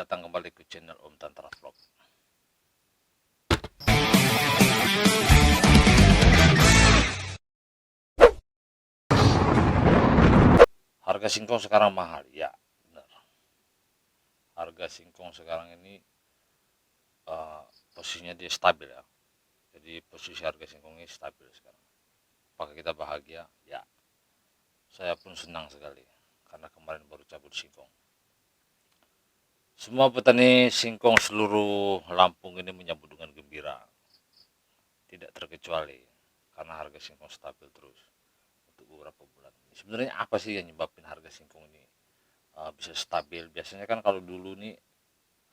datang kembali ke channel Om Tantra Vlog. Harga singkong sekarang mahal, ya benar. Harga singkong sekarang ini posisinya dia stabil ya. Jadi posisi harga singkong ini stabil sekarang. Apakah kita bahagia? Ya. Saya pun senang sekali karena kemarin baru cabut singkong. Semua petani singkong seluruh Lampung ini menyambut dengan gembira. Tidak terkecuali karena harga singkong stabil terus untuk beberapa bulan. Sebenarnya apa sih yang nyebabin harga singkong ini bisa stabil? Biasanya kan kalau dulu nih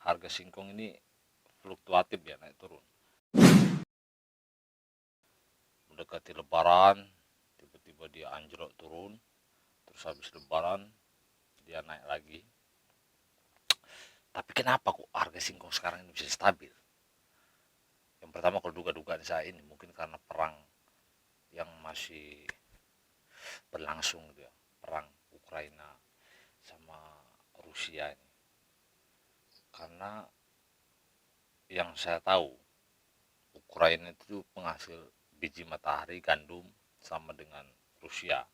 harga singkong ini fluktuatif ya, naik turun. Mendekati lebaran, tiba-tiba dia anjlok turun, terus habis lebaran dia naik lagi. Tapi kenapa kok harga singkong sekarang ini bisa stabil? Yang pertama kalau duga-dugaan saya ini mungkin karena perang yang masih berlangsung gitu ya, perang Ukraina sama Rusia ini. Karena yang saya tahu Ukraina itu penghasil biji matahari gandum sama dengan Rusia.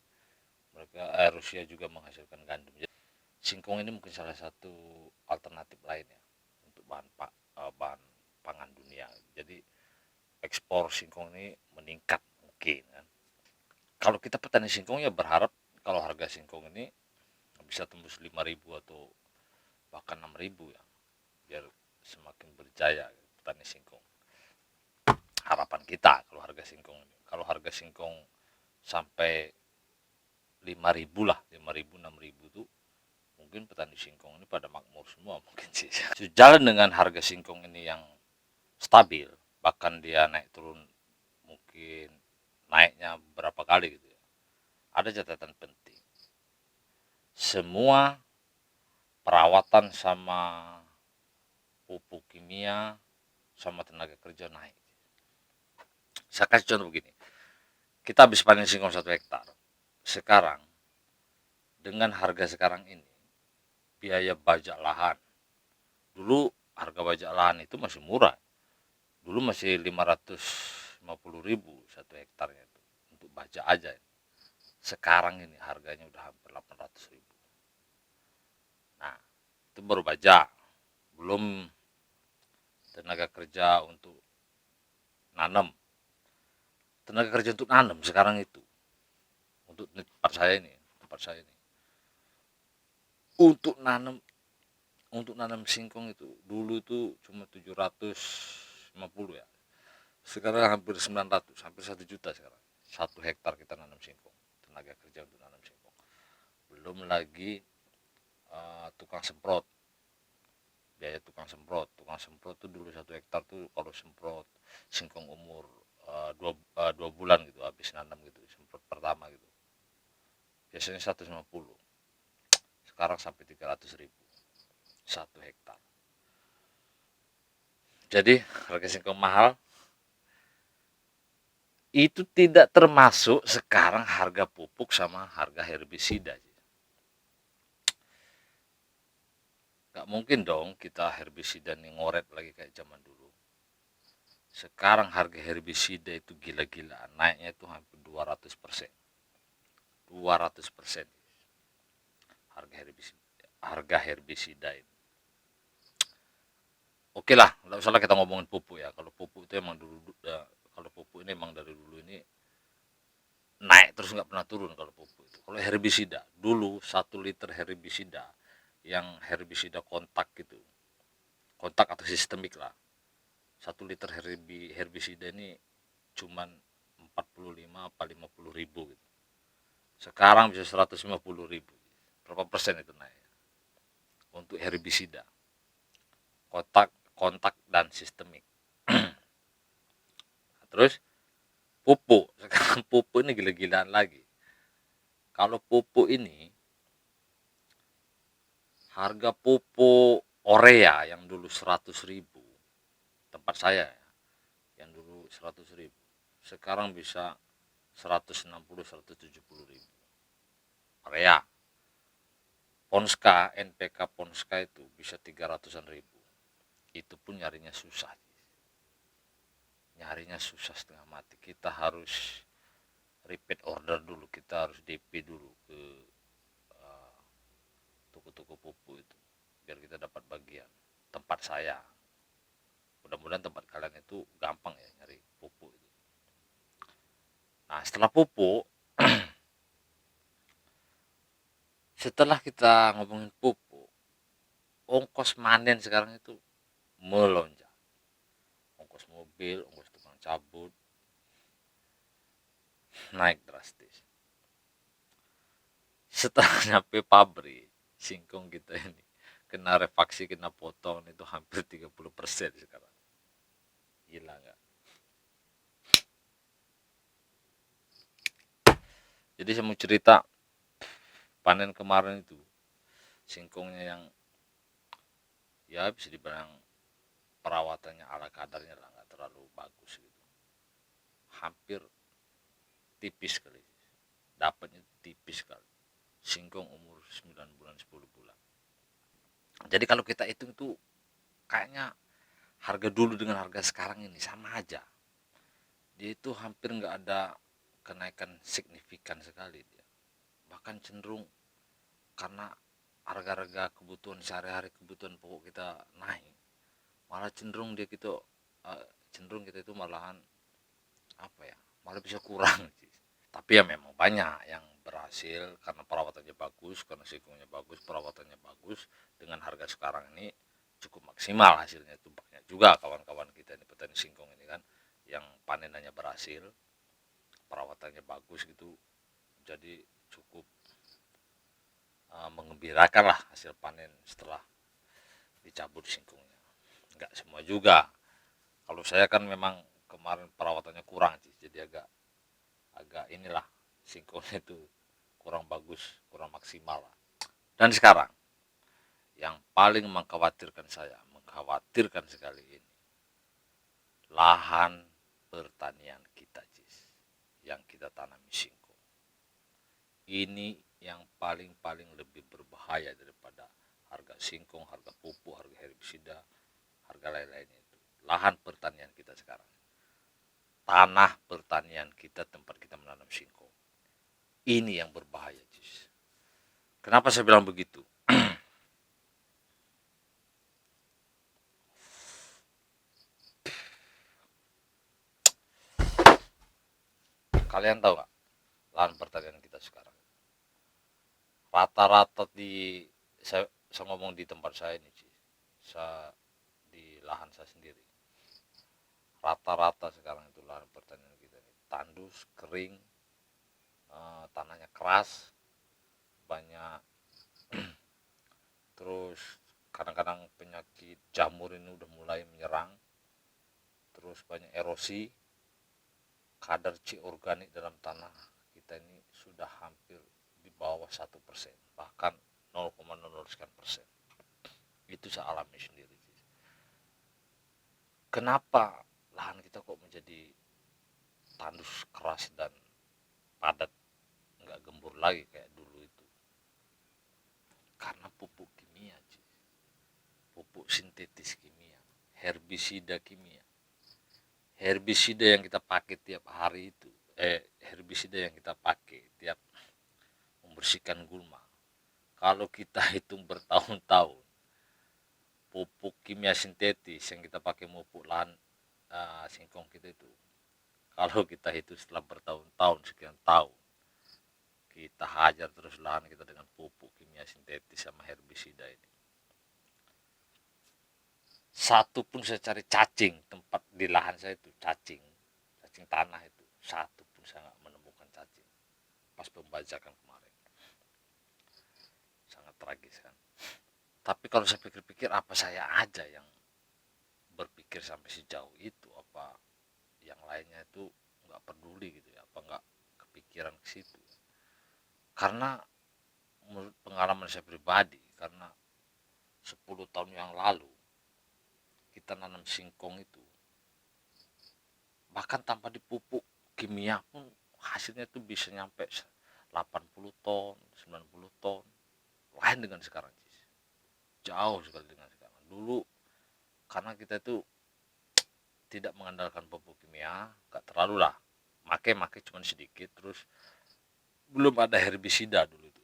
Rusia juga menghasilkan gandum. Jadi, singkong ini mungkin salah satu alternatif lainnya untuk bahan pangan dunia. Jadi ekspor singkong ini meningkat mungkin kan. Kalau kita petani singkong ya berharap kalau harga singkong ini bisa tembus 5.000 atau bahkan 6.000 ya, biar semakin berjaya petani singkong. Harapan kita kalau harga singkong ini. Kalau harga singkong sampai 5.000 lah, 5.000 6.000 tuh mungkin petani singkong ini pada makmur semua mungkin sih. Sejalan dengan harga singkong ini yang stabil, bahkan dia naik turun mungkin naiknya berapa kali gitu ya. Ada catatan penting. Semua perawatan sama pupuk kimia sama tenaga kerja naik. Saya kasih contoh begini. Kita habis panen singkong 1 hektar. Sekarang dengan harga sekarang ini biaya bajak lahan. Dulu harga bajak lahan itu masih murah. Dulu masih 550.000 1 hektarnya itu untuk bajak aja. Sekarang ini harganya udah hampir 800.000. Nah, itu baru bajak. Belum tenaga kerja untuk nanam. Tenaga kerja untuk nanam sekarang itu untuk tempat saya ini. Untuk nanam singkong itu dulu itu cuma 750 ya. Sekarang hampir 900, hampir 1 juta sekarang. 1 hektar kita nanam singkong. Tenaga kerja untuk nanam singkong. Belum lagi tukang semprot. Biaya tukang semprot tuh dulu 1 hektar tuh kalau semprot singkong umur 2 bulan gitu habis nanam gitu, semprot pertama gitu. Biasanya 150. Sekarang sampai 300.000 1 hektar. Jadi harga singkong mahal itu tidak termasuk sekarang harga pupuk sama harga herbisida. Gak mungkin dong kita herbisida nih ngoret lagi kayak zaman dulu. Sekarang harga herbisida itu gila-gilaan, naiknya itu hampir 200%. 200% harga herbisida ini. Oke lah, nggak usah lah kita ngomongin pupuk ya. Kalau pupuk itu emang kalau pupuk ini emang dari dulu ini naik terus nggak pernah turun kalau pupuk itu. Kalau herbisida, dulu 1 liter herbisida yang herbisida kontak gitu, kontak atau sistemik lah, 1 liter herbisida ini cuman 45 apa 50.000 gitu. Sekarang bisa 150.000. Berapa persen itu naik untuk herbisida kontak dan sistemik. Terus pupuk, sekarang pupuk ini gila-gilaan lagi. Kalau pupuk ini harga pupuk Orea yang dulu 100.000 tempat saya ya, yang dulu 100.000 sekarang bisa 160-170.000 Orea. Ponska, NPK Ponska itu bisa 300-an ribu. Itu pun nyarinya susah. Nyarinya susah setengah mati. Kita harus repeat order dulu, kita harus DP dulu ke toko-toko pupuk itu biar kita dapat bagian. Tempat saya, mudah-mudahan tempat kalian itu gampang ya nyari pupuk itu. Nah, setelah pupuk, setelah kita ngomongin pupuk, ongkos manen sekarang itu melonjak. Ongkos mobil, ongkos tukang cabut naik drastis. Setelah nyampe pabrik, singkong kita ini kena refaksi, kena potong itu hampir 30% sekarang. Gila nggak? Jadi saya mau cerita panen kemarin itu singkongnya yang ya bisa dibilang perawatannya ala kadarnya lah, nggak terlalu bagus gitu. Hampir tipis kali. Dapatnya tipis kali. Singkong umur 9 bulan 10 bulan. Jadi kalau kita hitung tuh kayaknya harga dulu dengan harga sekarang ini sama aja. Dia itu hampir nggak ada kenaikan signifikan sekali dia. Bahkan cenderung karena harga-harga kebutuhan sehari-hari, kebutuhan pokok kita naik, malah cenderung cenderung kita itu malahan apa ya, malah bisa kurang. Tapi ya memang banyak yang berhasil karena perawatannya bagus, karena singkongnya bagus, perawatannya bagus, dengan harga sekarang ini cukup maksimal hasilnya. Itu banyak juga kawan-kawan kita ini petani singkong ini kan yang panenannya berhasil, perawatannya bagus gitu, jadi cukup mengembirakan lah hasil panen setelah dicabut singkongnya. Enggak semua juga, kalau saya kan memang kemarin perawatannya kurang sih, jadi agak agak inilah, singkongnya itu kurang bagus, kurang maksimal lah. Dan sekarang yang paling mengkhawatirkan sekali ini, lahan pertanian kita, yang kita tanami singkong. Ini yang paling lebih berbahaya daripada harga singkong, harga pupuk, harga herbisida, harga lain-lainnya itu. Lahan pertanian kita sekarang. Tanah pertanian kita, tempat kita menanam singkong. Ini yang berbahaya, Cis. Kenapa saya bilang begitu? Kalian tahu nggak lahan pertanian kita sekarang? Rata-rata saya ngomong di tempat saya ini, di lahan saya sendiri. Rata-rata sekarang itu lahan pertanian kita ini tandus, kering, tanahnya keras, banyak terus kadang-kadang penyakit jamur ini udah mulai menyerang, terus banyak erosi, kadar C organik dalam tanah kita ini sudah hampir di bawah 1%, bahkan 0,00%. Itu saya alami sendiri. Kenapa lahan kita kok menjadi tandus, keras dan padat, nggak gembur lagi kayak dulu itu? Karena pupuk kimia, pupuk sintetis kimia, herbisida kimia. Herbisida yang kita pakai tiap hari itu, herbisida yang kita pakai tiap membersihkan gulma, kalau kita hitung bertahun-tahun, pupuk kimia sintetis yang kita pakai memupuk lahan singkong kita itu, kalau kita hitung setelah bertahun-tahun, sekian tahun, kita hajar terus lahan kita dengan pupuk kimia sintetis sama herbisida ini, satu pun saya cari cacing tempat di lahan saya itu, cacing tanah itu, satu pun saya nggak menemukan cacing pas pembajakan kemarin. Sangat tragis kan. Tapi kalau saya pikir-pikir, apa saya aja yang berpikir sampai sejauh itu, apa yang lainnya itu nggak peduli gitu ya, apa nggak kepikiran ke situ ya? Karena menurut pengalaman saya pribadi, karena 10 tahun yang lalu kita nanam singkong itu, bahkan tanpa dipupuk kimia pun hasilnya itu bisa nyampe 80 ton, 90 ton. lain dengan sekarang, jauh sekali dengan sekarang. Dulu karena kita itu tidak mengandalkan pupuk kimia, gak terlalu lah, make cuman sedikit, terus belum ada herbisida dulu itu,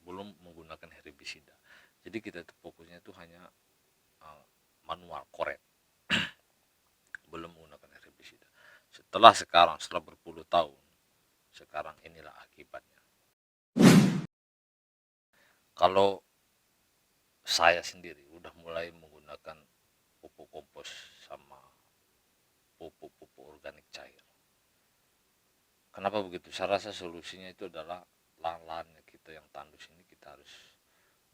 belum menggunakan herbisida. Jadi kita itu fokusnya itu hanya manual koret, belum menggunakan herbisida. Setelah berpuluh tahun, sekarang inilah akibatnya. Kalau saya sendiri udah mulai menggunakan pupuk kompos sama pupuk organik cair. Kenapa begitu? Saya rasa solusinya itu adalah lahan-lahan kita yang tandus ini kita harus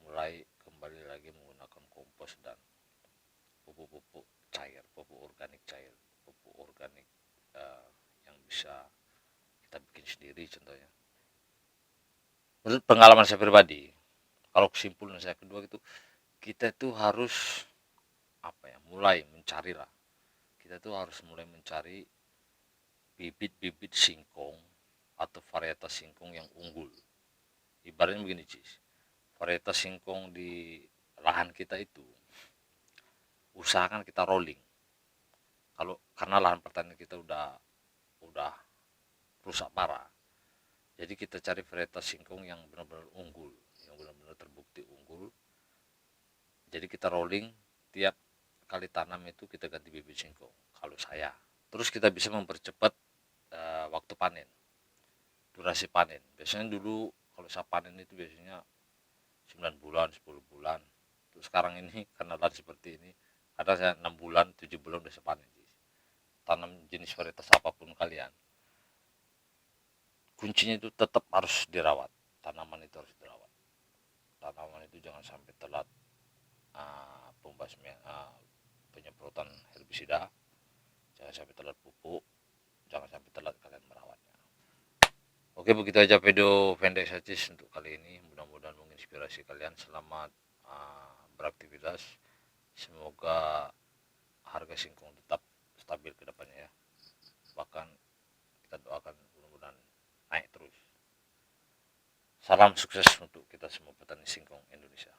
mulai kembali lagi menggunakan kompos dan pupuk-pupuk cair, pupuk organik cair, pupuk organik yang bisa kita bikin sendiri contohnya. Menurut pengalaman saya pribadi, kalau kesimpulan saya kedua itu, kita itu harus mulai mencari lah. Kita itu harus mulai mencari bibit-bibit singkong atau varietas singkong yang unggul. Ibaratnya begini, Cis. Varietas singkong di lahan kita itu usahakan kita rolling. Karena lahan pertanian kita udah rusak parah. Jadi kita cari varietas singkong yang benar-benar unggul, yang benar-benar terbukti unggul. Jadi kita rolling, tiap kali tanam itu kita ganti bibit singkong. Kalau saya, terus kita bisa mempercepat waktu panen, durasi panen. Biasanya dulu kalau saya panen itu biasanya 9 bulan, 10 bulan. Terus sekarang ini karena lahan seperti ini, kadang saya 6 bulan, 7 bulan udah sepanen. Tanam jenis varietas apapun kalian, kuncinya itu tetap harus dirawat. Tanaman itu harus dirawat. Tanaman itu jangan sampai telat penyemprotan herbisida, jangan sampai telat pupuk, jangan sampai telat kalian merawatnya. Oke, begitu aja video pendek saja untuk kali ini. Mudah-mudahan menginspirasi kalian. Selamat beraktivitas. Semoga harga singkong tetap stabil ke depannya ya. Bahkan kita doakan mudah-mudahan naik terus. Salam sukses untuk kita semua petani singkong Indonesia.